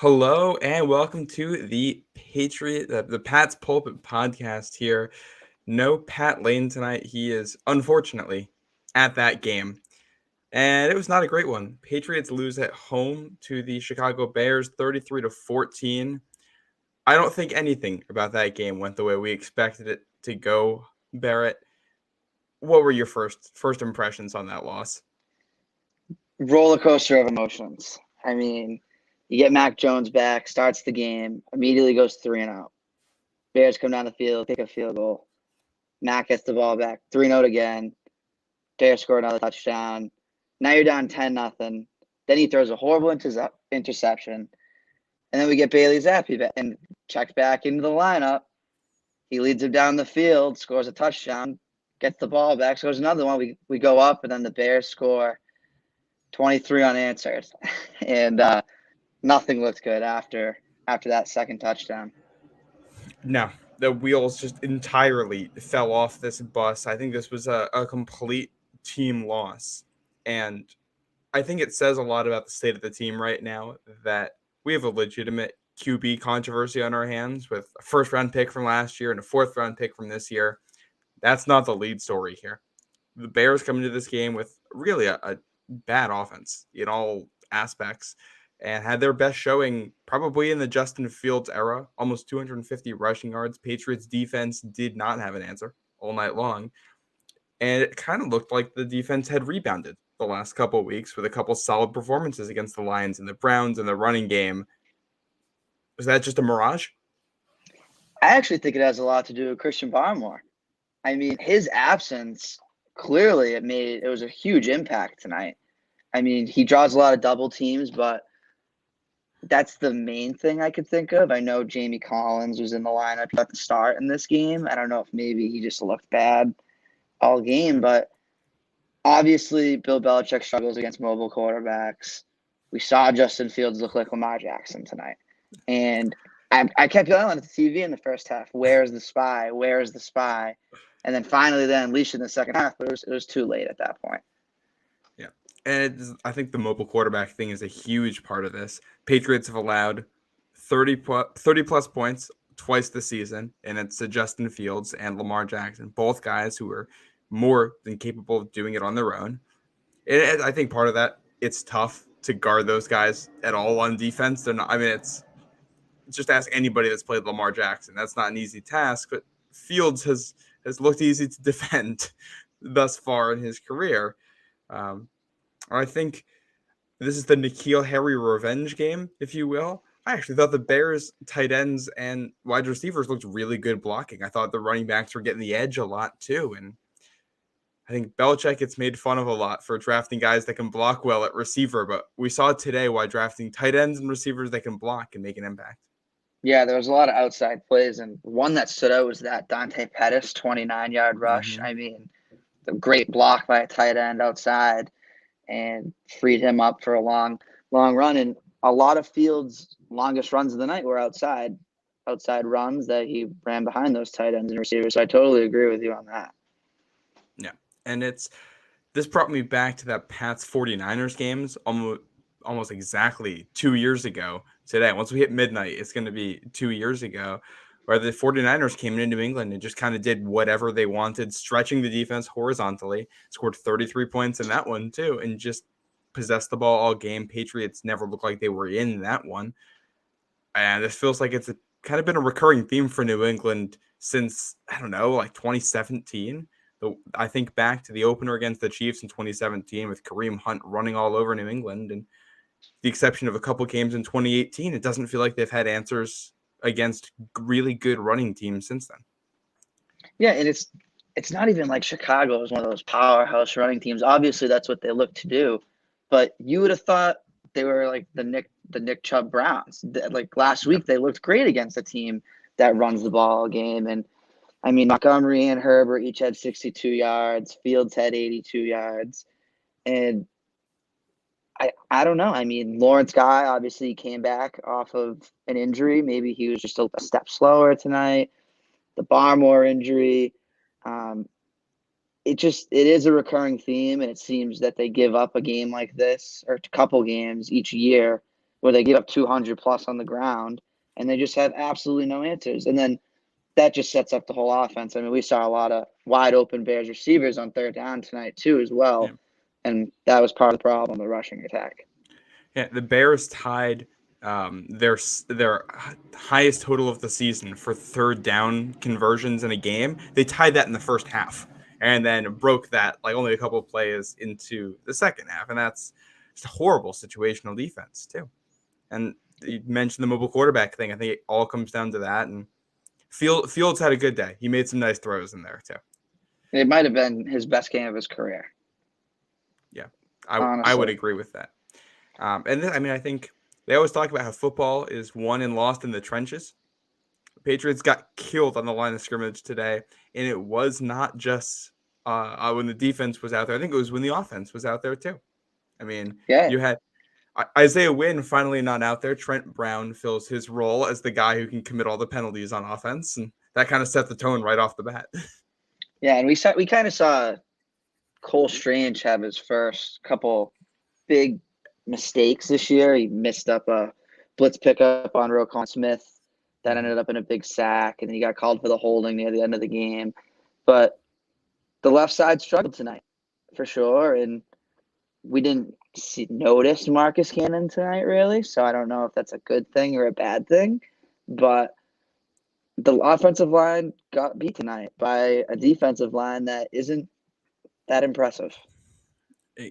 Hello and welcome to the Pat's Pulpit podcast here. No Pat Lane tonight. He is unfortunately at that game. And it was not a great one. Patriots lose at home to the Chicago Bears 33 to 14. I don't think anything about that game went the way we expected it to go, Barrett. What were your first impressions on that loss? Roller coaster of emotions. You get Mac Jones back, starts the game, immediately goes 3-0. Bears come down the field, kick a field goal. Mac gets the ball back, 3-0 again. Bears score another touchdown. Now you're down 10-0. Then he throws a horrible interception. And then we get Bailey Zappi back and checks back into the lineup. He leads him down the field, scores a touchdown, gets the ball back, scores another one. We go up, and then the Bears score 23 unanswered. And nothing looked good after that second touchdown. No, the wheels just entirely fell off this bus. I think this was a complete team loss. And I think it says a lot about the state of the team right now that we have a legitimate QB controversy on our hands with a first round pick from last year and a fourth round pick from this year. That's not the lead story here. The Bears come into this game with really a bad offense in all aspects and had their best showing probably in the Justin Fields era, almost 250 rushing yards. Patriots defense did not have an answer all night long. And it kind of looked like the defense had rebounded the last couple of weeks with a couple solid performances against the Lions and the Browns and the running game. Was that just a mirage? I actually think it has a lot to do with Christian Barmore. His absence, clearly it was a huge impact tonight. He draws a lot of double teams, but that's the main thing I could think of. I know Jamie Collins was in the lineup at the start in this game. I don't know if maybe he just looked bad all game, but obviously Bill Belichick struggles against mobile quarterbacks. We saw Justin Fields look like Lamar Jackson tonight. And I kept yelling at the TV in the first half, where's the spy? Where's the spy? And then finally they unleashed in the second half, but it was too late at that point. Yeah. And I think the mobile quarterback thing is a huge part of this. Patriots have allowed 30 plus points twice this season, and it's to Justin Fields and Lamar Jackson, both guys who are more than capable of doing it on their own. And I think part of that, it's tough to guard those guys at all on defense. They're not. It's just ask anybody that's played Lamar Jackson. That's not an easy task, but Fields has looked easy to defend thus far in his career. I think this is the N'Keal Harry revenge game, if you will. I actually thought the Bears tight ends and wide receivers looked really good blocking. I thought the running backs were getting the edge a lot too. And I think Belichick gets made fun of a lot for drafting guys that can block well at receiver, but we saw today why drafting tight ends and receivers that can block can make an impact. Yeah, there was a lot of outside plays, and one that stood out was that Dante Pettis 29-yard rush. The great block by a tight end outside and freed him up for a long run. And a lot of Fields' longest runs of the night were outside runs that he ran behind those tight ends and receivers. So I totally agree with you on that. Yeah, and this brought me back to that Pats 49ers games almost exactly 2 years ago today. Once we hit midnight, it's going to be 2 years ago, where the 49ers came into New England and just kind of did whatever they wanted, stretching the defense horizontally, scored 33 points in that one too, and just possessed the ball all game. Patriots never looked like they were in that one. And this feels like it's kind of been a recurring theme for New England since, I don't know, like 2017. I think back to the opener against the Chiefs in 2017 with Kareem Hunt running all over New England, and the exception of a couple games in 2018, it doesn't feel like they've had answers against really good running teams since then. Yeah, and it's not even like Chicago is one of those powerhouse running teams. Obviously, that's what they look to do, but you would have thought they were like the Nick Chubb Browns. Like last week, they looked great against a team that runs the ball game. And Montgomery and Herbert each had 62 yards. Fields had 82 yards, and I don't know. Lawrence Guy obviously came back off of an injury. Maybe he was just a step slower tonight. The Barmore injury. It is a recurring theme, and it seems that they give up a game like this or a couple games each year, where they give up 200 plus on the ground, and they just have absolutely no answers. And then that just sets up the whole offense. I mean, we saw a lot of wide open Bears receivers on third down tonight too, as well. Yeah. And that was part of the problem, the rushing attack. Yeah, the Bears tied their highest total of the season for third down conversions in a game. They tied that in the first half, and then broke that like only a couple of plays into the second half, and that's just a horrible situational defense too. And you mentioned the mobile quarterback thing. I think it all comes down to that. And Fields had a good day. He made some nice throws in there too. It might have been his best game of his career. Yeah, I would agree with that. And I mean, I think they always talk about how football is won and lost in the trenches. The Patriots got killed on the line of scrimmage today, and it was not just when the defense was out there. I think it was when the offense was out there too. I mean, you had Isaiah Wynn finally not out there. Trent Brown fills his role as the guy who can commit all the penalties on offense, and that kind of set the tone right off the bat. Yeah, and we kind of saw Cole Strange have his first couple big mistakes this year. He missed up a blitz pickup on Roquan Smith that ended up in a big sack, and then he got called for the holding near the end of the game. But the left side struggled tonight for sure, and we didn't notice Marcus Cannon tonight really, so I don't know if that's a good thing or a bad thing. But the offensive line got beat tonight by a defensive line that isn't that impressive.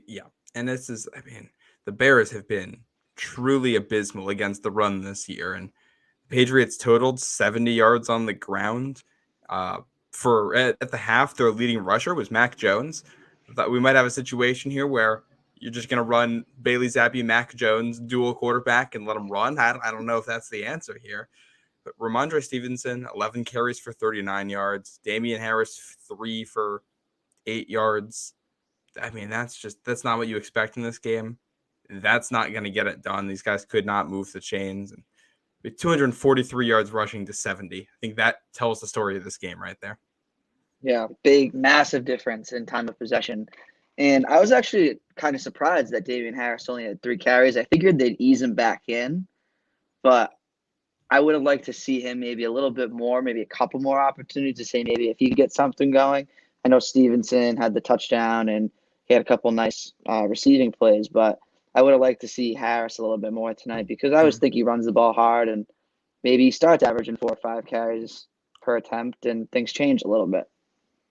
Yeah, and this is, I mean, the Bears have been truly abysmal against the run this year, and the Patriots totaled 70 yards on the ground. For at the half, their leading rusher was Mac Jones. I thought we might have a situation here where you're just going to run Bailey Zappi, Mac Jones, dual quarterback, and let them run. I don't know if that's the answer here. But Ramondre Stevenson, 11 carries for 39 yards. Damian Harris, 3 for 8 yards. I mean, that's not what you expect in this game. That's not going to get it done. These guys could not move the chains. And with 243 yards rushing to 70, I think that tells the story of this game right there. Yeah, big, massive difference in time of possession. And I was actually kind of surprised that Damian Harris only had 3 carries. I figured they'd ease him back in, but I would have liked to see him maybe a little bit more, maybe a couple more opportunities to say maybe if he could get something going. I know Stevenson had the touchdown and he had a couple nice receiving plays, but I would have liked to see Harris a little bit more tonight because I always think he runs the ball hard and maybe he starts averaging 4 or 5 carries per attempt and things change a little bit.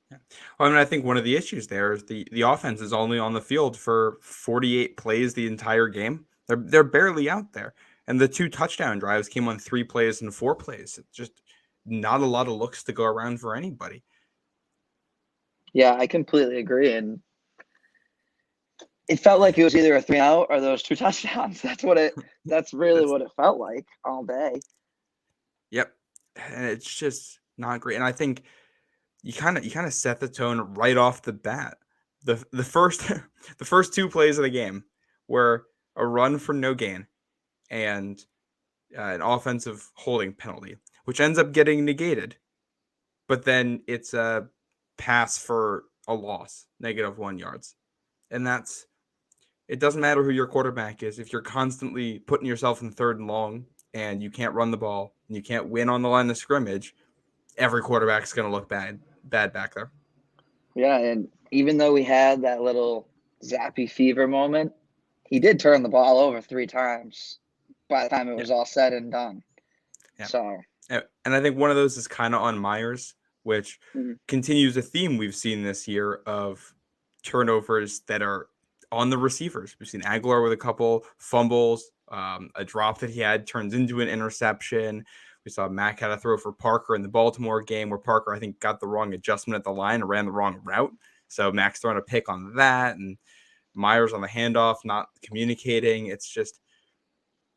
Yeah. Well, I mean, I think one of the issues there is the offense is only on the field for 48 plays the entire game. They're barely out there. And the 2 touchdown drives came on 3 plays and 4 plays. It's just not a lot of looks to go around for anybody. Yeah, I completely agree. And it felt like it was either a 3-out or those 2 touchdowns. That's really what it felt like all day. Yep. And it's just not great. And I think you kind of set the tone right off the bat. The first the first 2 plays of the game were a run for no gain and an offensive holding penalty, which ends up getting negated. But then it's a pass for a loss, -1 yards. And it doesn't matter who your quarterback is. If you're constantly putting yourself in 3rd and long and you can't run the ball and you can't win on the line of scrimmage, every quarterback's going to look bad back there. Yeah, and even though we had that little Zappy fever moment, he did turn the ball over 3 times by the time it was all said and done. Yeah. So, and I think one of those is kind of on Myers, which continues a theme we've seen this year of turnovers that are on the receivers. We've seen Aguilar with a couple fumbles, a drop that he had turns into an interception. We saw Mac had a throw for Parker in the Baltimore game where Parker, I think, got the wrong adjustment at the line and ran the wrong route. So Mac's throwing a pick on that, and Myers on the handoff, not communicating. It's just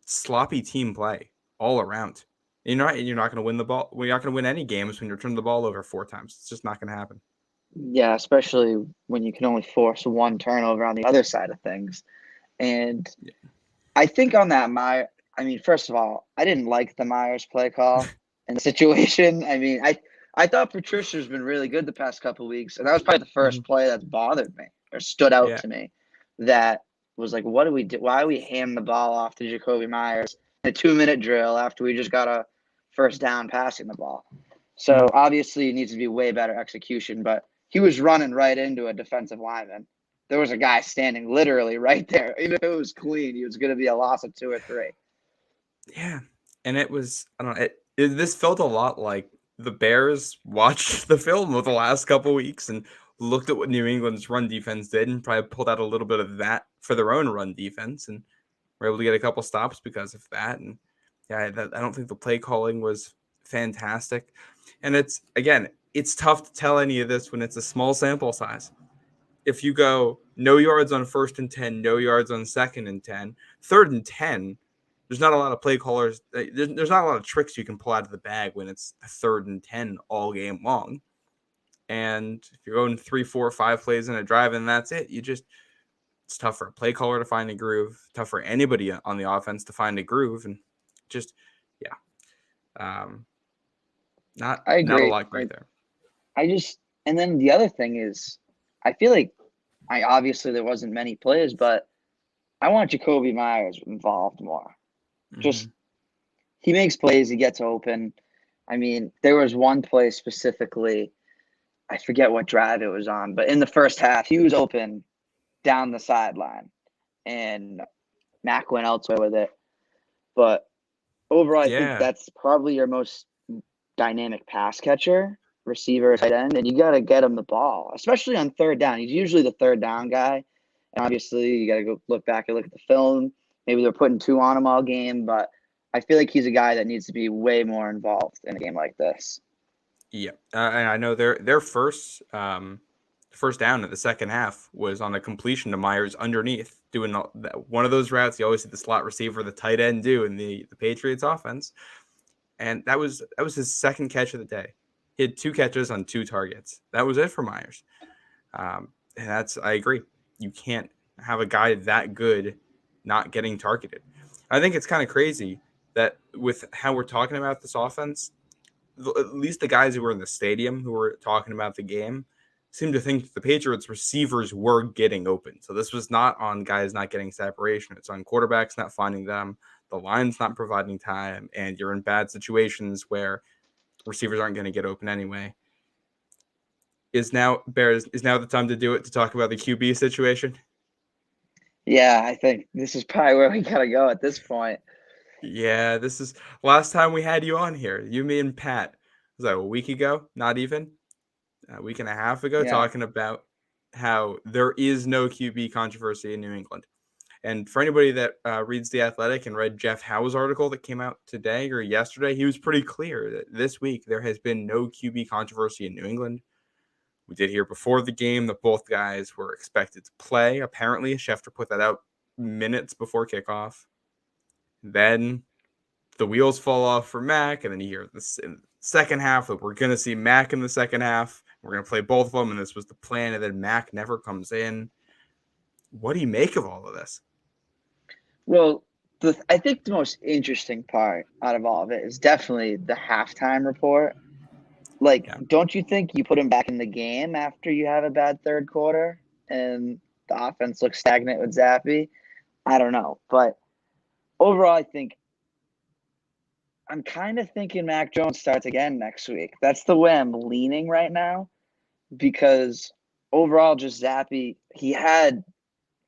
sloppy team play all around. You're not going to win the ball. We're not going to win any games when you're turning the ball over 4 times. It's just not going to happen. Yeah, especially when you can only force 1 turnover on the other side of things. And I think on that, first of all, I didn't like the Myers play call in the situation. I mean, I thought Patricia's been really good the past couple of weeks, and that was probably the first play that's bothered me or stood out to me that was like, what do we do? Why do we hand the ball off to Jacoby Myers in a 2-minute drill after we just got a first down passing the ball? So obviously it needs to be way better execution, but he was running right into a defensive lineman. There was a guy standing literally right there. Even if it was clean, he was going to be a loss of 2 or 3. Yeah, and it was, I don't know, this felt a lot like the Bears watched the film of the last couple weeks and looked at what New England's run defense did and probably pulled out a little bit of that for their own run defense and were able to get a couple stops because of that. And yeah, I don't think the play calling was fantastic. And it's tough to tell any of this when it's a small sample size. If you go no yards on 1st and 10, no yards on 2nd and 10, 3rd and 10, there's not a lot of play callers. There's not a lot of tricks you can pull out of the bag when it's 3rd and 10 all game long. And if you're going 3, 4, 5 plays in a drive and that's it, it's tough for a play caller to find a groove, tough for anybody on the offense to find a groove, and just not I not a agree. lot great there. And then the other thing is, I feel like obviously there wasn't many players, but I want Jacoby Myers involved more. Just he makes plays, he gets open. I mean, there was one play specifically, I forget what drive it was on, but in the first half, he was open down the sideline, and Mac went elsewhere with it. But overall, I think that's probably your most dynamic pass catcher, receiver, tight end, and you got to get him the ball, especially on 3rd down. He's usually the 3rd down guy, and obviously you got to go look back and look at the film. Maybe they're putting 2 on him all game, but I feel like he's a guy that needs to be way more involved in a game like this. Yeah, and I know their first down in the second half was on a completion to Myers underneath, doing one of those routes you always see the slot receiver, the tight end do in the Patriots offense, and that was his second catch of the day. He had 2 catches on 2 targets. That was it for Myers, and I agree. You can't have a guy that good not getting targeted. I think it's kind of crazy that with how we're talking about this offense, at least the guys who were in the stadium who were talking about the game seem to think the Patriots receivers were getting open. So this was not on guys not getting separation. It's on quarterbacks not finding them, the line's not providing time, and you're in bad situations where receivers aren't going to get open anyway. Is now the time to do it, to talk about the QB situation? Yeah, I think this is probably where we got to go at this point. Yeah, this is last time we had you on here. You, me, and Pat. Was that a week ago? Not even a week and a half ago, talking about how there is no QB controversy in New England. And for anybody that reads The Athletic and read Jeff Howe's article that came out today or yesterday, he was pretty clear that this week there has been no QB controversy in New England. We did hear before the game that both guys were expected to play. Apparently, Schefter put that out minutes before kickoff. Then the wheels fall off for Mac, and then you hear this in the second half that we're going to see Mac in the second half. We're going to play both of them, and this was the plan, and then Mac never comes in. What do you make of all of this? Well, I think the most interesting part out of all of it is definitely the halftime report. Don't you think you put him back in the game after you have a bad third quarter and the offense looks stagnant with Zappy? I don't know. But overall, I think I'm kind of thinking Mac Jones starts again next week. That's the way I'm leaning right now, because overall, just Zappy, it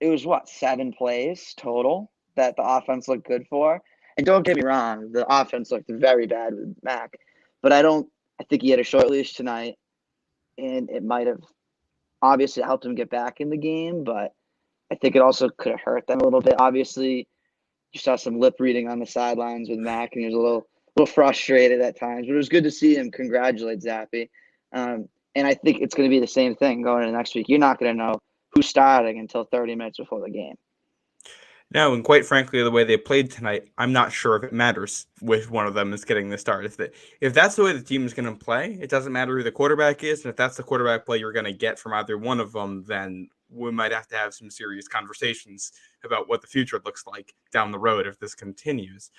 was 7 plays total that the offense looked good for. And don't get me wrong, the offense looked very bad with Mac, but I think he had a short leash tonight, and it might have obviously helped him get back in the game, but I think it also could have hurt them a little bit. Obviously, you saw some lip reading on the sidelines with Mac, and he was a little frustrated at times, but it was good to see him congratulate Zappy. And I think it's going to be the same thing going into next week. You're not going to know who's starting until 30 minutes before the game. No, and quite frankly, the way they played tonight, I'm not sure if it matters which one of them is getting the start. If that's the way the team is going to play, it doesn't matter who the quarterback is. And if that's the quarterback play you're going to get from either one of them, then we might have to have some serious conversations about what the future looks like down the road if this continues.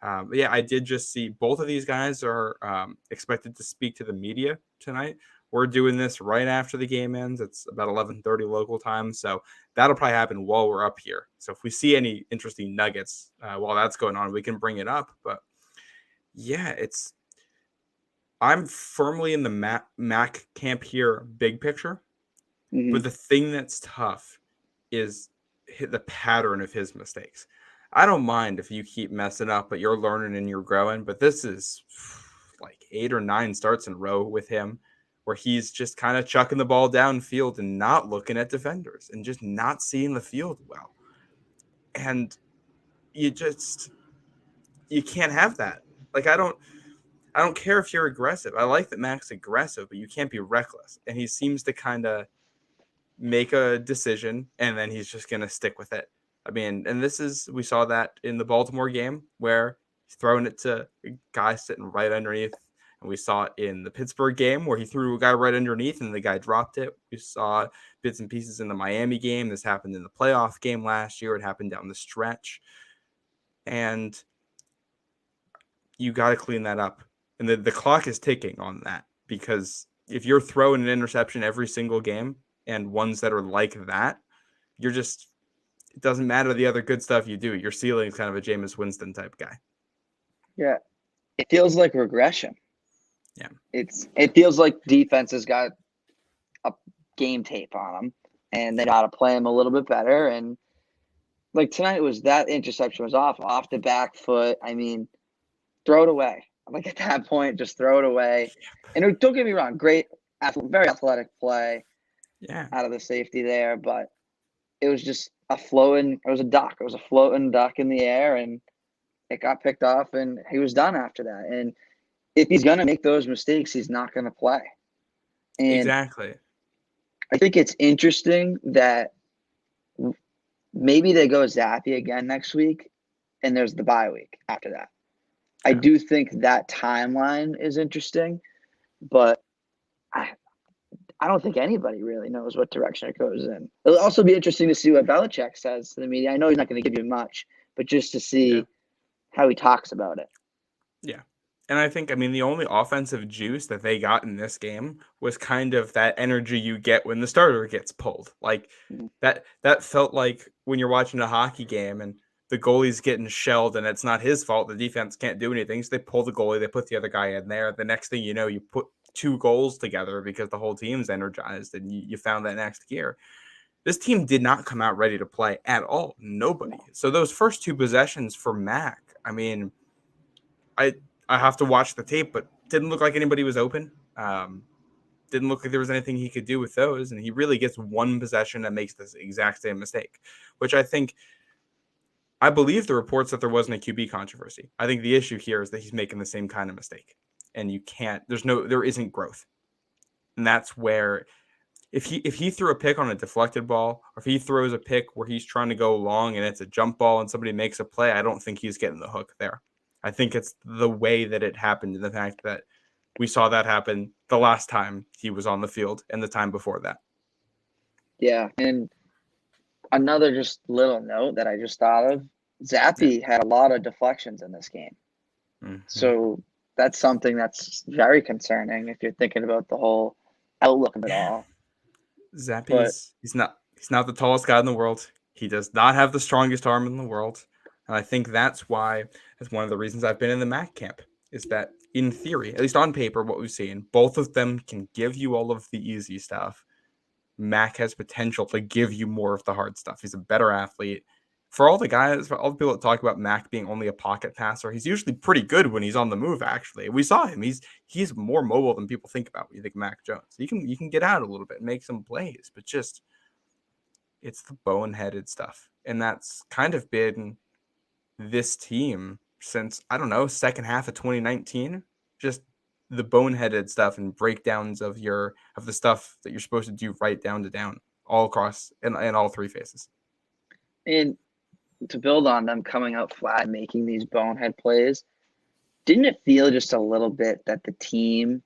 I did just see both of these guys are expected to speak to the media tonight. We're doing this right after the game ends. It's about 11:30 local time, so that'll probably happen while we're up here. So if we see any interesting nuggets while that's going on, we can bring it up. But yeah, I'm firmly in the Mac camp here, big picture. Mm-hmm. But the thing that's tough is the pattern of his mistakes. I don't mind if you keep messing up, but you're learning and you're growing. But this is like 8 or 9 starts in a row with him where he's just kind of chucking the ball downfield and not looking at defenders and just not seeing the field well. And you can't have that. Like I don't care if you're aggressive. I like that Mac's aggressive, but you can't be reckless. And he seems to kind of make a decision and then he's just going to stick with it. I mean, and we saw that in the Baltimore game where he's throwing it to a guy sitting right underneath. And we saw it in the Pittsburgh game where he threw a guy right underneath and the guy dropped it. We saw bits and pieces in the Miami game. This happened in the playoff game last year. It happened down the stretch. And you got to clean that up. And the clock is ticking on that because if you're throwing an interception every single game and ones that are like that, it doesn't matter the other good stuff you do. Your ceiling is kind of a Jameis Winston type guy. Yeah. It feels like regression. Yeah. It feels like defense has got a game tape on them and they got to play them a little bit better. And like tonight that interception was off the back foot. I mean, throw it away. Like at that point, just throw it away. And don't get me wrong, great, very athletic play. Yeah. Out of the safety there, but it was just a floating. It was a duck. It was a floating duck in the air, and it got picked off, and he was done after that. And if he's gonna make those mistakes, he's not gonna play. And exactly. I think it's interesting that maybe they go Zappy again next week, and there's the bye week after that. Yeah. I do think that timeline is interesting, but I don't think anybody really knows what direction it goes in. It'll also be interesting to see what Belichick says to the media. I know he's not going to give you much, but just to see how he talks about it. Yeah. And I think, the only offensive juice that they got in this game was kind of that energy you get when the starter gets pulled. Like that felt like when you're watching a hockey game and the goalie's getting shelled and it's not his fault. The defense can't do anything. So they pull the goalie, they put the other guy in there. The next thing you know, you put 2 goals together because the whole team's energized and you found that next gear. This team did not come out ready to play at all. Nobody. So those first 2 possessions for Mac, I have to watch the tape, but didn't look like anybody was open. Didn't look like there was anything he could do with those. And he really gets 1 possession that makes this exact same mistake, which I believe the reports that there wasn't a QB controversy. I think the issue here is that he's making the same kind of mistake. And there isn't growth. And that's where if he threw a pick on a deflected ball, or if he throws a pick where he's trying to go long and it's a jump ball and somebody makes a play, I don't think he's getting the hook there. I think it's the way that it happened and the fact that we saw that happen the last time he was on the field and the time before that. Yeah. And another just little note that I just thought of, Zappy had a lot of deflections in this game. Mm-hmm. So that's something that's very concerning if you're thinking about the whole outlook of it all. Zappy, he's not the tallest guy in the world. He does not have the strongest arm in the world. And I think that's one of the reasons I've been in the Mac camp, is that in theory, at least on paper, what we've seen, both of them can give you all of the easy stuff. Mac has potential to give you more of the hard stuff. He's a better athlete. For all the people that talk about Mac being only a pocket passer, he's usually pretty good when he's on the move, actually. We saw him. He's more mobile than people think about when you think Mac Jones. You can get out a little bit and make some plays, but just it's the boneheaded stuff. And that's kind of been this team since, I don't know, second half of 2019. Just the boneheaded stuff and breakdowns of the stuff that you're supposed to do right down to down all across in all 3 phases. And to build on them coming out flat, making these bonehead plays, didn't it feel just a little bit that the team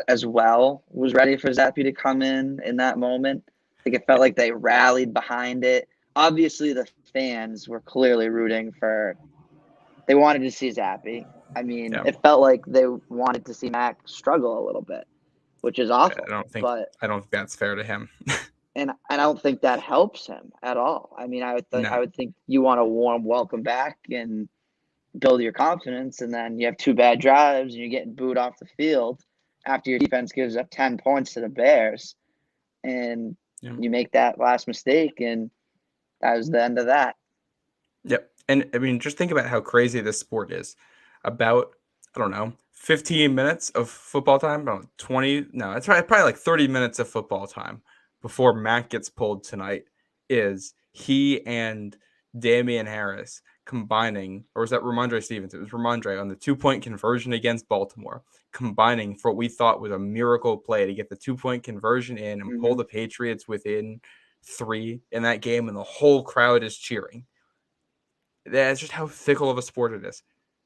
as well was ready for Zappy to come in that moment? Like it felt like they rallied behind it. Obviously, the fans were clearly rooting they wanted to see Zappy. It felt like they wanted to see Mac struggle a little bit, which is I awful. don't think But I don't think that's fair to him. and I don't think that helps him at all. I mean, I No. would think you want a warm welcome back and build your confidence, and then you have two bad drives and you're getting booed off the field after your defense gives up 10 points to the Bears, and Yeah. you make that last mistake, and that was the end of that. Yep. And I mean, just think about how crazy this sport is. About, I don't know, 15 minutes of football time, about 20, no, it's probably like 30 minutes of football time before Mac gets pulled tonight is he and Damian Harris combining, or was that Ramondre Stevens? It was Ramondre on the 2-point conversion against Baltimore, combining for what we thought was a miracle play to get the 2-point conversion in and pull the Patriots within 3 in that game, and the whole crowd is cheering. That's just how fickle of a sport it is.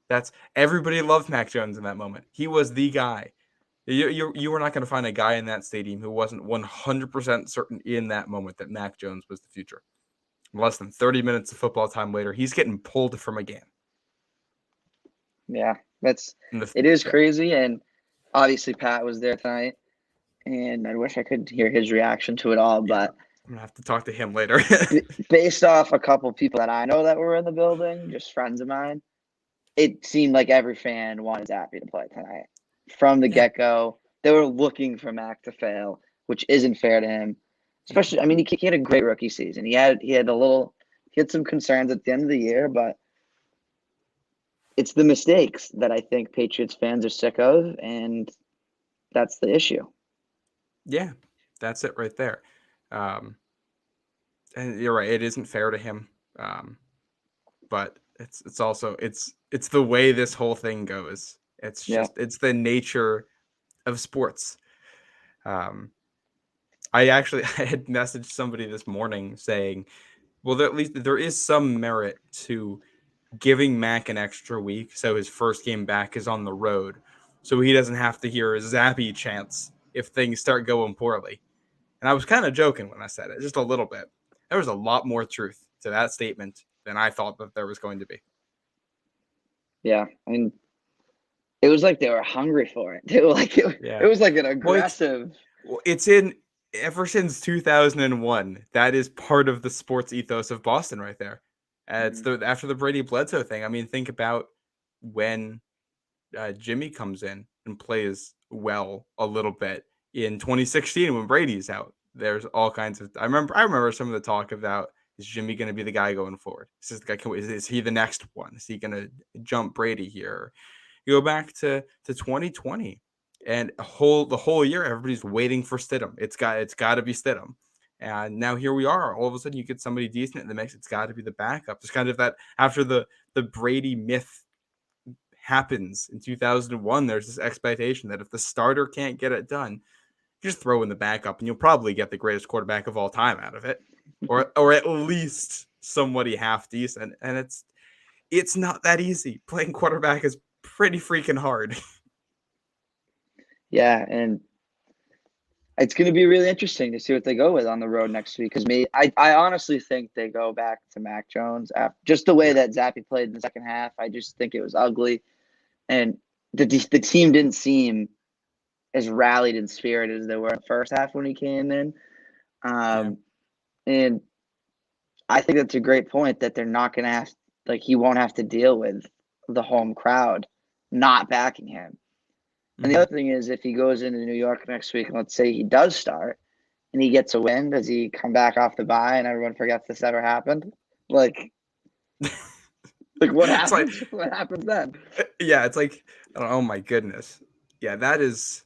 That's everybody loved Mac Jones in that moment. He was the guy. You were not going to find a guy in that stadium who wasn't 100% certain in that moment that Mac Jones was the future. Less than 30 minutes of football time later, he's getting pulled from a game. Yeah, it is crazy, and obviously Pat was there tonight, and I wish I could hear his reaction to it all, but I'm gonna have to talk to him later. based off a couple people that I know that were in the building, just friends of mine, it seemed like every fan wanted Zappy to play tonight. From the get-go, they were looking for Mac to fail, which isn't fair to him. Especially, I mean, he had a great rookie season. He had some concerns at the end of the year, but it's the mistakes that I think Patriots fans are sick of, and that's the issue. Yeah, that's it right there. And you're right; it isn't fair to him. But it's also it's the way this whole thing goes. It's just it's the nature of sports. I had messaged somebody this morning saying, well, at least there is some merit to giving Mac an extra week, so his first game back is on the road, so he doesn't have to hear a Zappy chants if things start going poorly. And I was kind of joking when I said it, just a little bit. There was a lot more truth to that statement than I thought that there was going to be. Yeah, I mean, it was like they were hungry for it. They were like it was like an aggressive. It's in ever since 2001. That is part of the sports ethos of Boston, right there. It's after the Brady Bledsoe thing. I mean, think about when Jimmy comes in and plays well a little bit in 2016 when Brady's out. There's all kinds of. I remember some of the talk about, is Jimmy going to be the guy going forward? Is he the next one? Is he going to jump Brady here? You go back to 2020, and the whole year everybody's waiting for Stidham. It's got to be Stidham. And now here we are. All of a sudden, you get somebody decent in the mix. It's got to be the backup. It's kind of that after the Brady myth happens in 2001. There's this expectation that if the starter can't get it done, just throw in the backup, and you'll probably get the greatest quarterback of all time out of it, or at least somebody half decent. And it's not that easy. Playing quarterback is pretty freaking hard. Yeah, and it's going to be really interesting to see what they go with on the road next week. Because I honestly think they go back to Mac Jones after just the way that Zappy played in the second half. I just think it was ugly, and the team didn't seem as rallied and spirited as they were in the first half when he came in. And I think that's a great point that they're not going to have, like, he won't have to deal with the home crowd not backing him. And the other thing is, if he goes into New York next week, and let's say he does start and he gets a win, does he come back off the bye and everyone forgets this ever happened? Like what happens? What happens then? Yeah, it's like, oh my goodness. Yeah, that's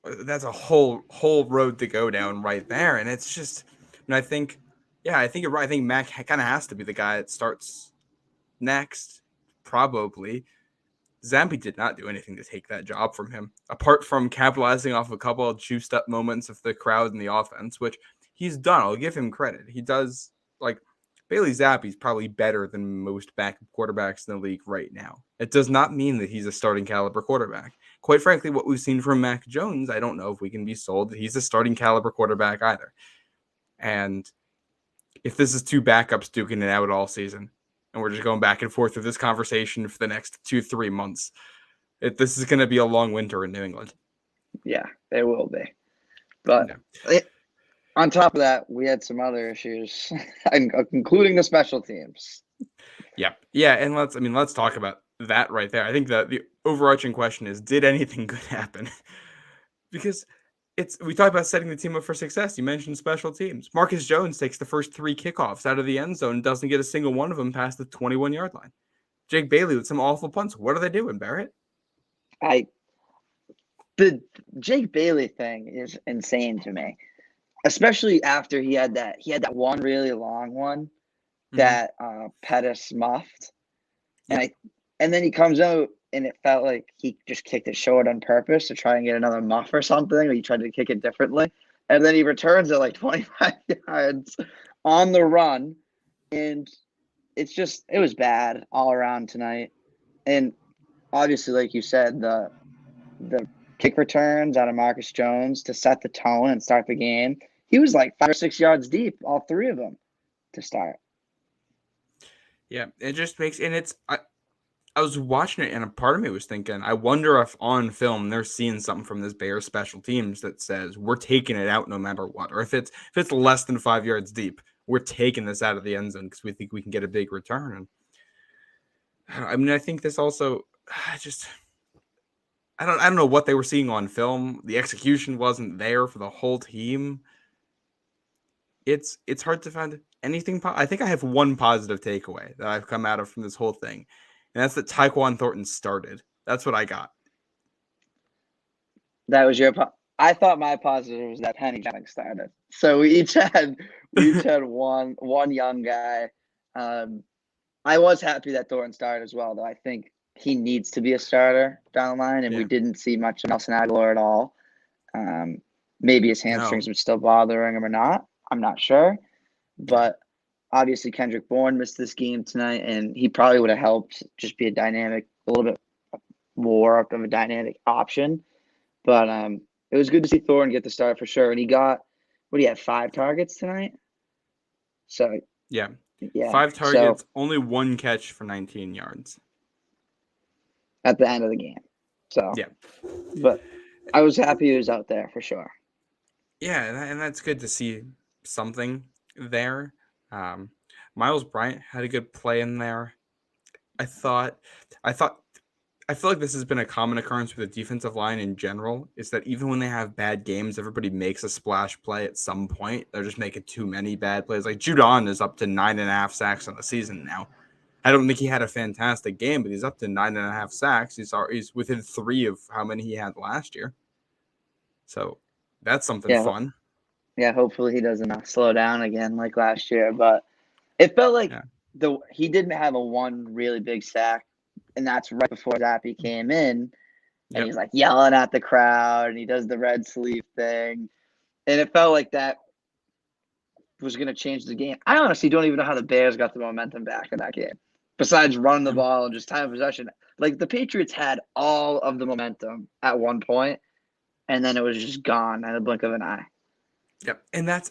a whole road to go down right there. And it's just, and I think you're right. I think Mac kind of has to be the guy that starts next, probably. Zappy did not do anything to take that job from him, apart from capitalizing off a couple of juiced up moments of the crowd and the offense, which he's done. I'll give him credit. He does, like, Bailey Zappe's probably better than most backup quarterbacks in the league right now. It does not mean that he's a starting caliber quarterback. Quite frankly, what we've seen from Mac Jones, I don't know if we can be sold that he's a starting caliber quarterback either. And if this is two backups duking it out all season, and we're just going back and forth with this conversation for the next 2-3 months, this is going to be a long winter in New England. Yeah, it will be. But Yeah. on top of that, we had some other issues, including the special teams. Yeah, and let's talk about that right there. I think that the overarching question is, did anything good happen? Because we talk about setting the team up for success. You mentioned special teams. Marcus Jones takes the first 3 kickoffs out of the end zone and doesn't get a single one of them past the 21-yard line. Jake Bailey with some awful punts. What are they doing, Barrett? The Jake Bailey thing is insane to me, especially after he had that one really long one that Pettis muffed, and then he comes out and it felt like he just kicked it short on purpose to try and get another muff or something, or he tried to kick it differently, and then he returns it like 25 yards on the run, and it was bad all around tonight. And obviously, like you said, the kick returns out of Marcus Jones to set the tone and start the game. He was like 5 or 6 yards deep, all 3 of them to start. Yeah, it just makes, and I was watching it and a part of me was thinking, I wonder if on film they're seeing something from this Bears special teams that says we're taking it out no matter what, or if it's less than 5 yards deep, we're taking this out of the end zone because we think we can get a big return. And I mean, I think this also I don't know what they were seeing on film. The execution wasn't there for the whole team. It's hard to find anything. I think I have one positive takeaway that I've come out of from this whole thing, and that's that Tyquan Thornton started. That's what I got. That was your. I thought my positive was that Penny Jennings started. So we each had one young guy. I was happy that Thornton started as well, though. I think he needs to be a starter down the line, and we didn't see much of Nelson Aguilar at all. Maybe his hamstrings were still bothering him or not. I'm not sure. But obviously Kendrick Bourne missed this game tonight, and he probably would have helped just be a little bit more of a dynamic option. But it was good to see Thornton get the start for sure. And he got, 5 targets tonight? So, yeah. 5 targets, only 1 catch for 19 yards. At the end of the game. So, yeah. But I was happy he was out there for sure. Yeah, and that's good to see something there. Miles Bryant had a good play in there. I feel like this has been a common occurrence with the defensive line in general, is that even when they have bad games, everybody makes a splash play at some point. They're just making too many bad plays. Like Judon is up to 9.5 sacks on the season now. I don't think he had a fantastic game, but he's up to 9.5 sacks. He's within 3 of how many he had last year. So that's something fun. Yeah, hopefully he doesn't slow down again like last year. But it felt like he didn't have a one really big sack, and that's right before Zappe came in, and he's like yelling at the crowd, and he does the red sleeve thing, and it felt like that was going to change the game. I honestly don't even know how the Bears got the momentum back in that game, besides running the ball and just time of possession. Like the Patriots had all of the momentum at one point, and then it was just gone at a blink of an eye. Yep, and that's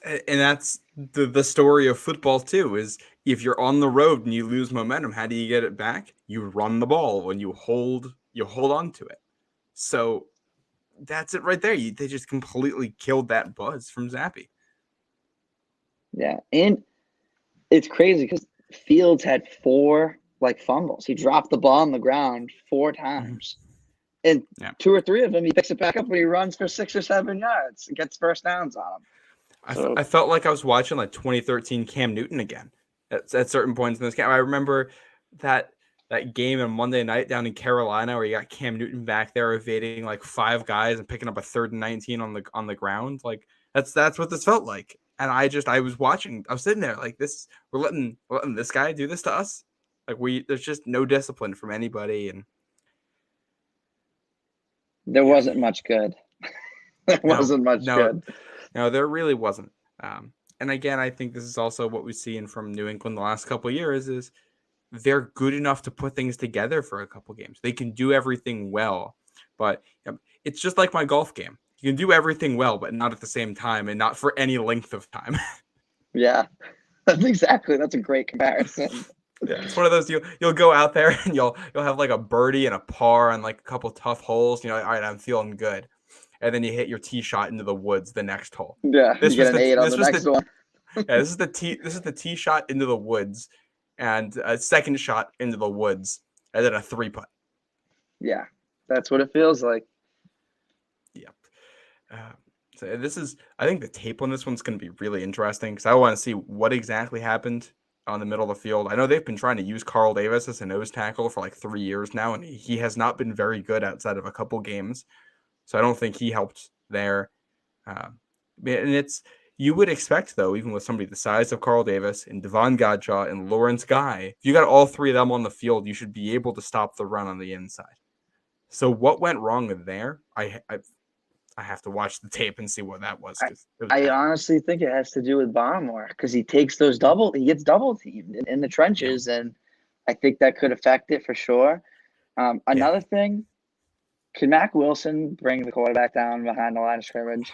the story of football too. Is if you're on the road and you lose momentum, how do you get it back? You run the ball and you hold on to it. So that's it right there. They just completely killed that buzz from Zappe. Yeah, and it's crazy because Fields had 4 fumbles. He dropped the ball on the ground 4 times. And 2 or 3 of them, he picks it back up when he runs for 6 or 7 yards and gets first downs on them. I felt like I was watching 2013 Cam Newton again at certain points in this game. I remember that game on Monday night down in Carolina where you got Cam Newton back there evading 5 guys and picking up a 3rd and 19 on the ground. That's what this felt like. And I was watching. I was sitting there this. We're letting this guy do this to us. There's just no discipline from anybody, and there wasn't much good. There wasn't much good. No, there really wasn't. And again, I think this is also what we've seen from New England the last couple of years is they're good enough to put things together for a couple games. They can do everything well, but it's just like my golf game. You can do everything well, but not at the same time and not for any length of time. Yeah, that's a great comparison. Yeah, it's one of those you'll go out there and you'll have a birdie and a par and a couple tough holes. All right, I'm feeling good. and then you hit your tee shot into the woods the next hole. Yeah, you get an 8 on the next one. Yeah, this is the tee shot into the woods, and a second shot into the woods, and then a 3-putt. Yeah, that's what it feels like. Yep. So I think the tape on this one's going to be really interesting because I want to see what exactly happened on the middle of the field. I know they've been trying to use Carl Davis as a nose tackle for like 3 years now, and he has not been very good outside of a couple games. So I don't think he helped there. And you would expect, though, even with somebody the size of Carl Davis and Devon Godshaw and Lawrence Guy, if you got all three of them on the field, you should be able to stop the run on the inside. So what went wrong there? I have to watch the tape and see what that was. I honestly think it has to do with Barmore because he gets double teamed in the trenches, and I think that could affect it for sure. Another thing, can Mac Wilson bring the quarterback down behind the line of scrimmage?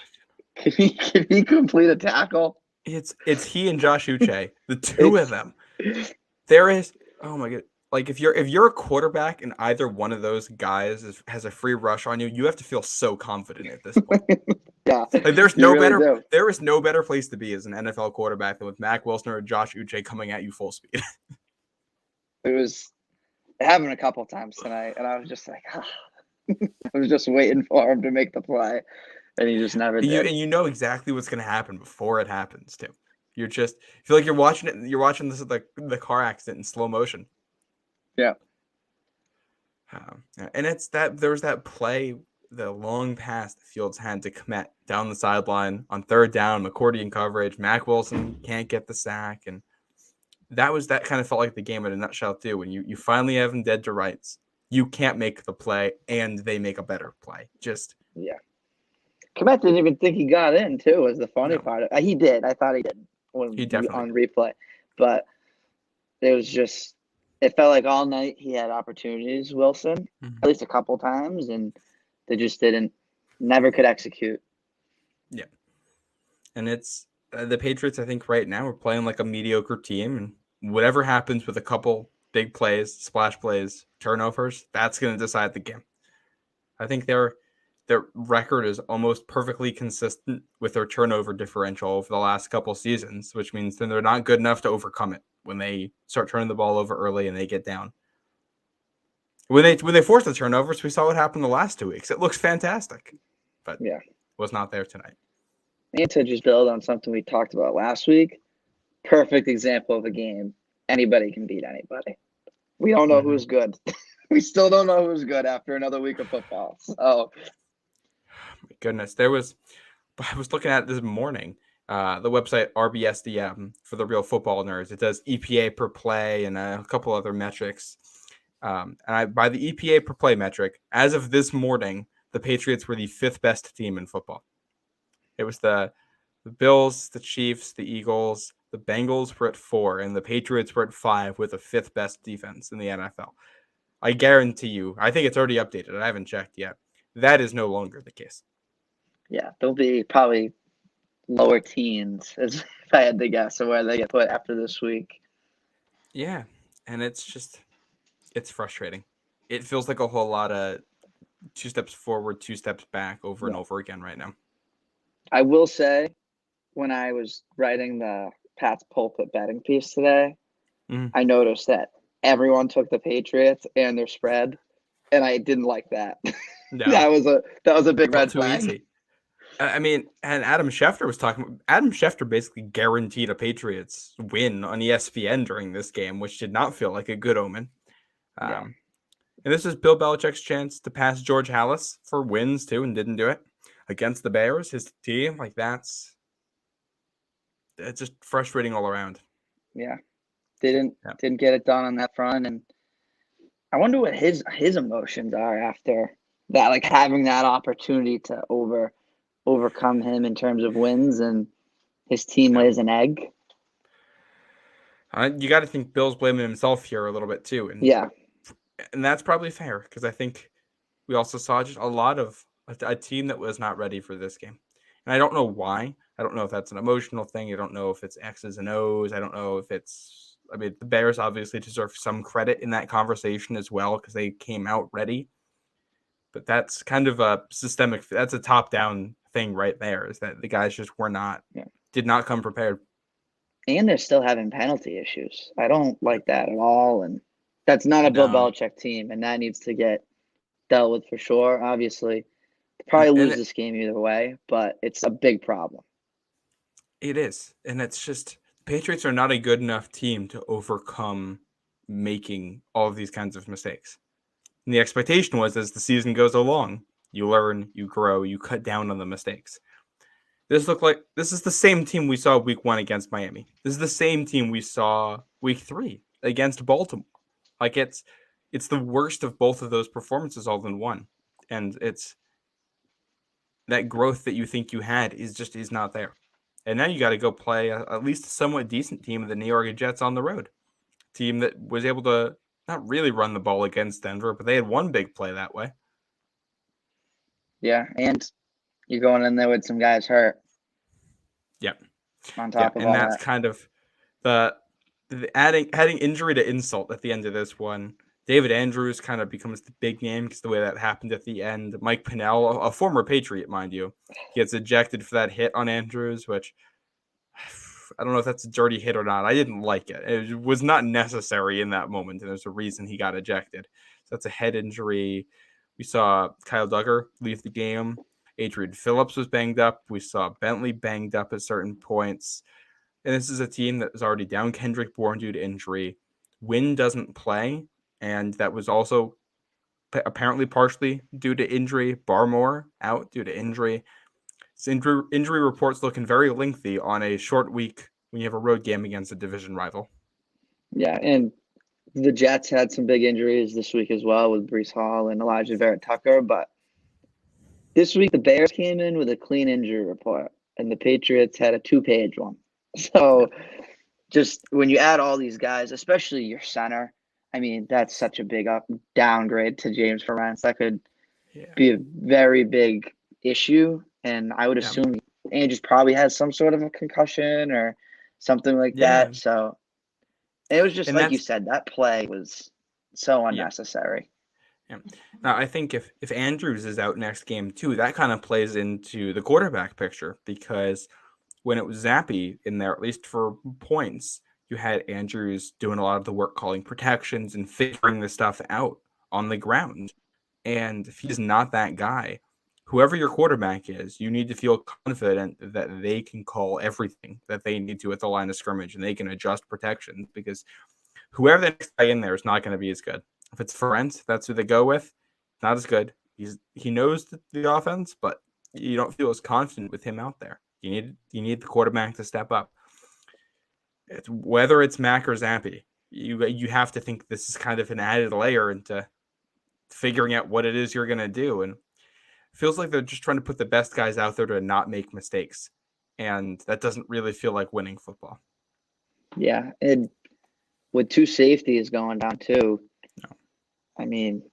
Can he complete a tackle? It's he and Josh Uche, the two of them. There is, oh my god. Like if you're a quarterback and either one of those guys has a free rush on you, you have to feel so confident at this point. Yeah, like there is no better place to be as an NFL quarterback than with Mac Wilson or Josh Uche coming at you full speed. It happened a couple times tonight, and I was just like, I was just waiting for him to make the play, and he just never did. And you know exactly what's going to happen before it happens too. You feel like you're watching it. You're watching this the car accident in slow motion. Yeah. And it's that there was that play, the long pass the Fields had to Kmet down the sideline on third down, accordion coverage. Mac Wilson can't get the sack. And that kind of felt like the game in a nutshell too. When you finally have them dead to rights, you can't make the play and they make a better play. Yeah. Kmet didn't even think he got in too, was the funny part. He did. I thought he did on replay. But it felt like all night he had opportunities, Wilson, at least a couple times, and they just never could execute. Yeah. And it's the Patriots, I think, right now are playing like a mediocre team, and whatever happens with a couple big plays, splash plays, turnovers, that's going to decide the game. I think their record is almost perfectly consistent with their turnover differential over the last couple seasons, which means then they're not good enough to overcome it when they start turning the ball over early and they get down. When they force the turnovers, we saw what happened the last 2 weeks. It looks fantastic, but was not there tonight. And to just build on something we talked about last week, perfect example of a game. Anybody can beat anybody. We don't know who's good. We still don't know who's good after another week of football. So, my goodness, I was looking at it this morning. The website RBSDM for the real football nerds. It does EPA per play and a couple other metrics. And by the EPA per play metric, as of this morning, the Patriots were the 5th best team in football. It was the Bills, the Chiefs, the Eagles, the Bengals were at 4, and the Patriots were at 5 with the 5th best defense in the NFL. I guarantee you, I think it's already updated. I haven't checked yet. That is no longer the case. Yeah, they'll be probably lower teens, if I had to guess, of where they get put after this week. Yeah, and it's frustrating. It feels like a whole lot of 2 steps forward, 2 steps back over and over again right now. I will say, when I was writing the Pat's Pulpit betting piece today, I noticed that everyone took the Patriots and their spread, and I didn't like that. No. that was a big red flag. Easy. I mean, and Adam Schefter basically guaranteed a Patriots win on ESPN during this game, which did not feel like a good omen. And this is Bill Belichick's chance to pass George Halas for wins too, and didn't do it against the Bears, his team. Like it's just frustrating all around. Yeah, didn't get it done on that front, and I wonder what his emotions are after that, like having that opportunity to overcome him in terms of wins, and his team lays an egg. You got to think Bill's blaming himself here a little bit too, and that's probably fair because I think we also saw just a lot of a team that was not ready for this game, and I don't know why. I don't know if that's an emotional thing. I don't know if it's X's and O's. I don't know if it's. I mean, the Bears obviously deserve some credit in that conversation as well because they came out ready. But that's kind of a systemic. That's a top-down thing right there. Is that the guys just did not come prepared. And they're still having penalty issues. I don't like that at all. And that's not a Bill No, Belichick team, and that needs to get dealt with for sure. Obviously, they probably and lose this game either way, but it's a big problem. it is, and it's just Patriots are not a good enough team to overcome making all of these kinds of mistakes. And the expectation was as the season goes along, you learn, you grow, you cut down on the mistakes. This is the same team we saw week 1 against Miami. This is the same team we saw week 3 against Baltimore. Like it's the worst of both of those performances all in one. And it's that growth that you think you had is not there. And now you got to go play at least a somewhat decent team of the New York Jets on the road. Team that was able to not really run the ball against Denver, but they had one big play that way. Yeah, and you're going in there with some guys hurt. Yeah. On top of and all that's that. kind of the adding injury to insult at the end of this one. David Andrews kind of becomes the big name because the way that happened at the end. Mike Pinnell, a former Patriot, mind you, gets ejected for that hit on Andrews, which I don't know if that's a dirty hit or not. I didn't like it. It was not necessary in that moment, and there's a reason he got ejected. So that's a head injury. We saw Kyle Duggar leave the game. Adrian Phillips was banged up. We saw Bentley banged up at certain points. And this is a team that was already down Kendrick Bourne due to injury. Wynn doesn't play, and that was also apparently partially due to injury. Barmore out due to injury. So injury reports looking very lengthy on a short week when you have a road game against a division rival. Yeah, and the Jets had some big injuries this week as well with Breece Hall and Elijah Barrett Tucker. But this week, the Bears came in with a clean injury report, and the Patriots had a 2-page one. So just when you add all these guys, especially your center, I mean, that's such a big downgrade to James Ferentz. That could be a very big issue. And I would assume Andrews probably has some sort of a concussion or something like that. So it was just like you said, that play was so unnecessary. Yeah. Now, I think if Andrews is out next game too, that kind of plays into the quarterback picture because when it was Zappy in there, at least for points, you had Andrews doing a lot of the work calling protections and figuring the stuff out on the ground. And if he's not that guy, whoever your quarterback is, you need to feel confident that they can call everything that they need to at the line of scrimmage and they can adjust protections because whoever the next guy in there is not going to be as good. If it's Ferentz, that's who they go with. Not as good. He knows the offense, but you don't feel as confident with him out there. You need the quarterback to step up. Whether it's Mac or Zappy, you have to think this is kind of an added layer into figuring out what it is you're going to do. And it feels like they're just trying to put the best guys out there to not make mistakes. And that doesn't really feel like winning football. Yeah. And with 2 safeties going down too, I mean,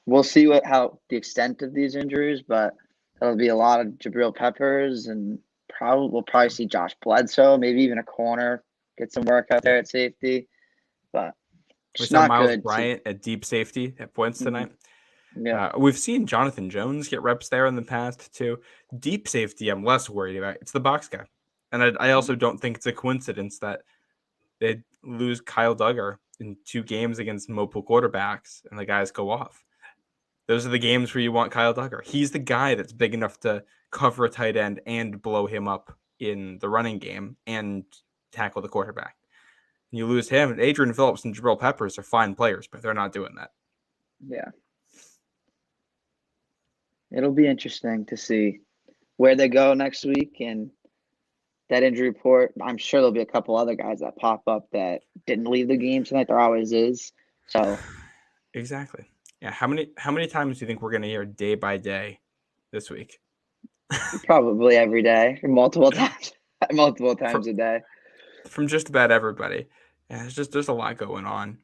we'll see how the extent of these injuries, but there'll be a lot of Jabril Peppers and we'll probably see Josh Bledsoe, maybe even a corner, get some work out there at safety. But we saw Miles Bryant at deep safety at points tonight. Yeah. We've seen Jonathan Jones get reps there in the past too. Deep safety, I'm less worried about. It's the box guy. And I also don't think it's a coincidence that they lose Kyle Duggar in 2 games against mobile quarterbacks and the guys go off. Those are the games where you want Kyle Duggar. He's the guy that's big enough to cover a tight end and blow him up in the running game and tackle the quarterback. You lose him, and Adrian Phillips and Jabril Peppers are fine players, but they're not doing that. Yeah. It'll be interesting to see where they go next week and that injury report. I'm sure there'll be a couple other guys that pop up that didn't leave the game tonight. There always is. So exactly. Yeah. How many times do you think we're going to hear day by day this week? Probably every day, multiple times a day. From just about everybody. Yeah, there's a lot going on.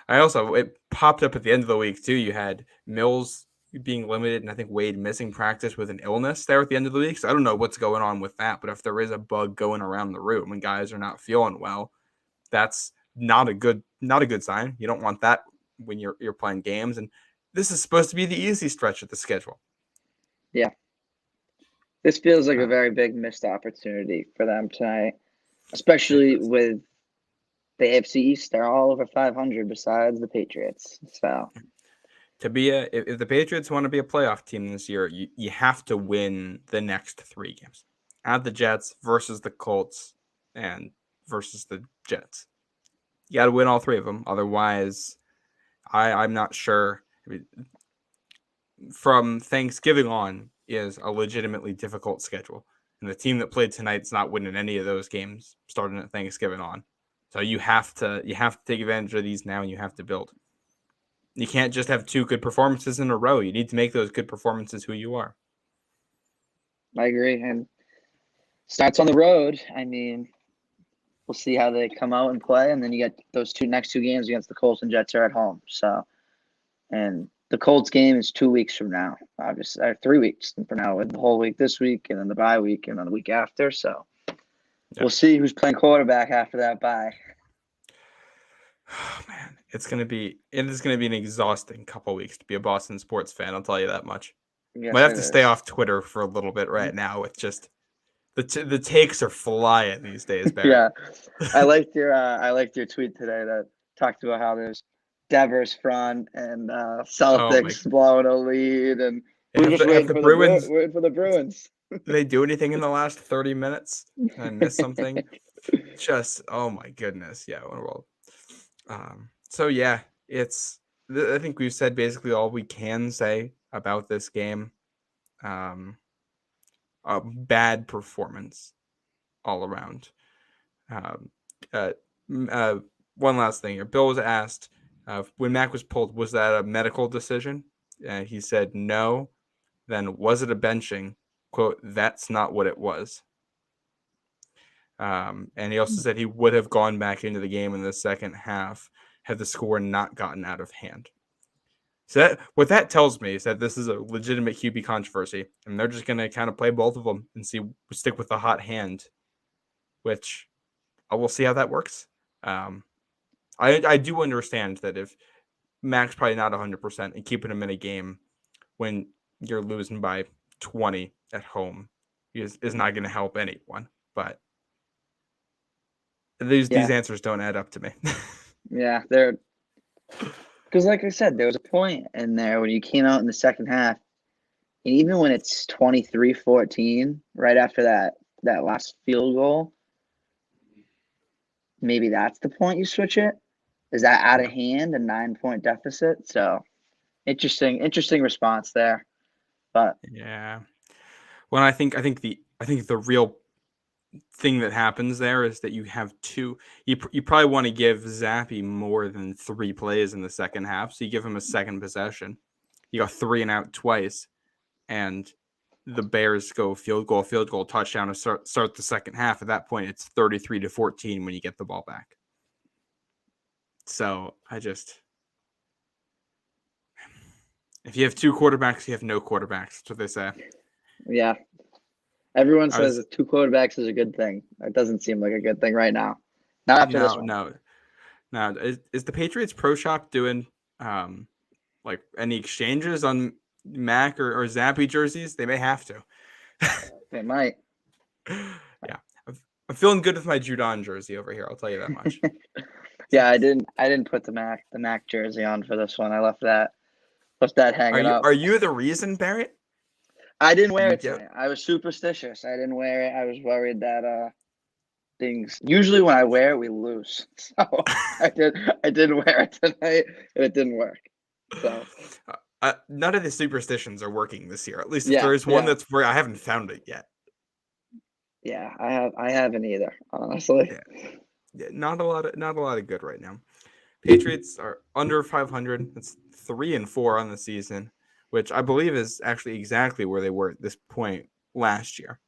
It popped up at the end of the week too. You had Mills being limited, and I think Wade missing practice with an illness there at the end of the week. So I don't know what's going on with that, but if there is a bug going around the room and guys are not feeling well, that's not a good sign. You don't want that when you're playing games. And this is supposed to be the easy stretch of the schedule. Yeah. This feels like a very big missed opportunity for them tonight, especially with the AFC East. They're all over 500 besides the Patriots. So to be if the Patriots want to be a playoff team this year, you have to win the next 3 games. At the Jets versus the Colts and versus the Jets. You got to win all 3 of them. Otherwise, I'm not sure. I mean, from Thanksgiving on is a legitimately difficult schedule. And the team that played tonight's not winning any of those games starting at Thanksgiving on. So you have to take advantage of these now, and you have to build. You can't just have 2 good performances in a row. You need to make those good performances who you are. I agree. And starts on the road. I mean, we'll see how they come out and play. And then you get those next two games against the Colts and Jets are at home. So, and the Colts game is 2 weeks from now, obviously, or 3 weeks from now, with the whole week this week and then the bye week and then the week after. So we'll see who's playing quarterback after that bye. Oh, man, it is going to be an exhausting couple of weeks to be a Boston sports fan. I'll tell you that much. Yes, might have to stay off Twitter for a little bit right now with just the takes are flying these days, Barrett. Yeah, I liked your tweet today that talked about how there's Devers front and Celtics blowing a lead, and we're just waiting for the Bruins. Did they do anything in the last 30 minutes? Did I miss something? Just oh my goodness, yeah. So yeah, I think we've said basically all we can say about this game. A bad performance all around. One last thing here. Bill was asked when Mac was pulled, was that a medical decision? And he said no. Then was it a benching? Quote, that's not what it was. And he also said he would have gone back into the game in the second half had the score not gotten out of hand. So what that tells me is that this is a legitimate QB controversy, and they're just going to kind of play both of them and stick with the hot hand, which we'll see how that works. I do understand that if Mac's probably not 100% and keeping him in a game when you're losing by 20 at home is not going to help anyone, but these answers don't add up to me. Yeah, they're because, like I said, there was a point in there when you came out in the second half, and even when it's 23-14, right after that last field goal, maybe that's the point you switch it. Is that out of hand, a 9-point deficit? So interesting response there. But yeah, well, I think the real thing that happens there is that you have 2. You probably want to give Zappe more than 3 plays in the second half, so you give him a second possession. You got 3 and out twice, and the Bears go field goal, touchdown to start the second half. At that point, it's 33-14 when you get the ball back. So if you have 2 quarterbacks, you have no quarterbacks. That's what they say. Yeah. Everyone says 2 quarterbacks is a good thing. That doesn't seem like a good thing right now. Not after this one. No. Is the Patriots Pro Shop doing like any exchanges on Mac or Zappe jerseys? They may have to. They might. Yeah. I'm feeling good with my Judon jersey over here. I'll tell you that much. Yeah, I didn't put the Mac jersey on for this one. I left that hanging up. Are you the reason, Barrett? I didn't wear it tonight. I was superstitious. I didn't wear it. I was worried that things. Usually when I wear it, we lose. So I didn't wear it tonight, and it didn't work. So none of the superstitions are working this year. At least if there's one that's where I haven't found it yet. Yeah, I haven't either, honestly. Yeah, not a lot of good right now. Patriots are under 500. It's 3-4 on the season, which I believe is actually exactly where they were at this point last year.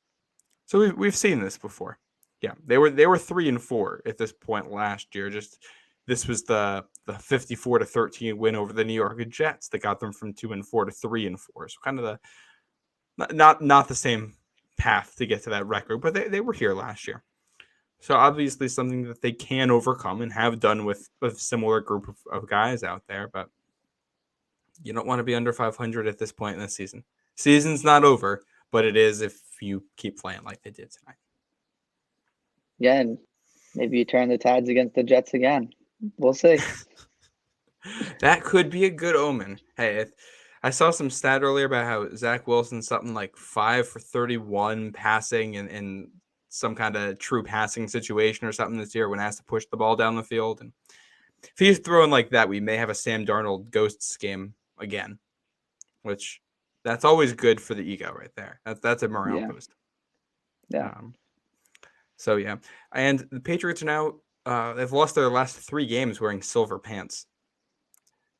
So we've seen this before. Yeah, they were 3-4 at this point last year. Just this was the 54-13 win over the New York Jets that got them from 2-4 to 3-4. So kind of the not the same path to get to that record, but they were here last year. So obviously something that they can overcome and have done with a similar group of guys out there. But You don't want to be under 500 at this point in the season. Season's not over, but it is if you keep playing like they did tonight. Yeah, and maybe you turn the tides against the Jets again. We'll see. That could be a good omen. Hey, I saw some stat earlier about how Zach Wilson's something like 5 for 31 passing in some kind of true passing situation or something this year when asked to push the ball down the field. And if he's throwing like that, we may have a Sam Darnold ghosts game again, which that's always good for the ego right there. That's a morale boost. Yeah. So, yeah. And the Patriots are now, they've lost their last 3 games wearing silver pants.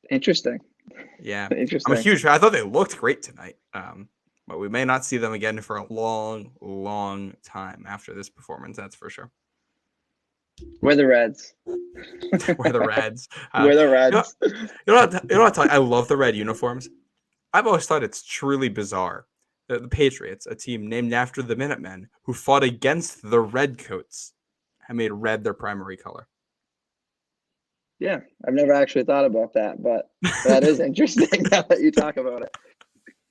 Interesting. Yeah. Interesting. I'm a huge fan. I thought they looked great tonight. But we may not see them again for a long, long time after this performance. That's for sure. We're the Reds. We're the Reds. We're the Reds. You know what I love the red uniforms. I've always thought it's truly bizarre that the Patriots, a team named after the Minutemen who fought against the Redcoats, have made red their primary color. Yeah, I've never actually thought about that, but that is interesting now that you talk about it.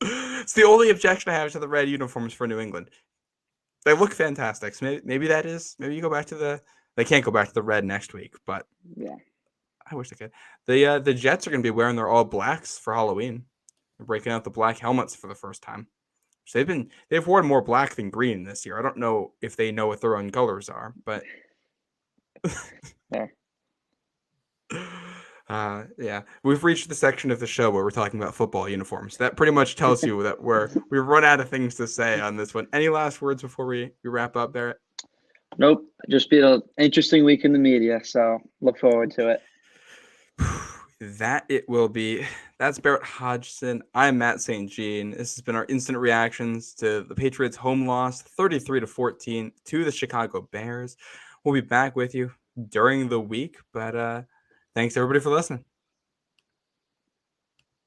It's the only objection I have to the red uniforms for New England. They look fantastic. So maybe you go back to they can't go back to the red next week, but yeah, I wish they could. The Jets are going to be wearing their all blacks for Halloween. They're breaking out the black helmets for the first time. So they've worn more black than green this year. I don't know if they know what their own colors are, but yeah, we've reached the section of the show where we're talking about football uniforms. That pretty much tells you that we've run out of things to say on this one. Any last words before we wrap up, Barrett? Nope. Just been an interesting week in the media, so look forward to it. That it will be. That's Barrett Hodgson. I'm Matt St. Jean. This has been our instant reactions to the Patriots' home loss, 33-14 to the Chicago Bears. We'll be back with you during the week, but thanks everybody for listening.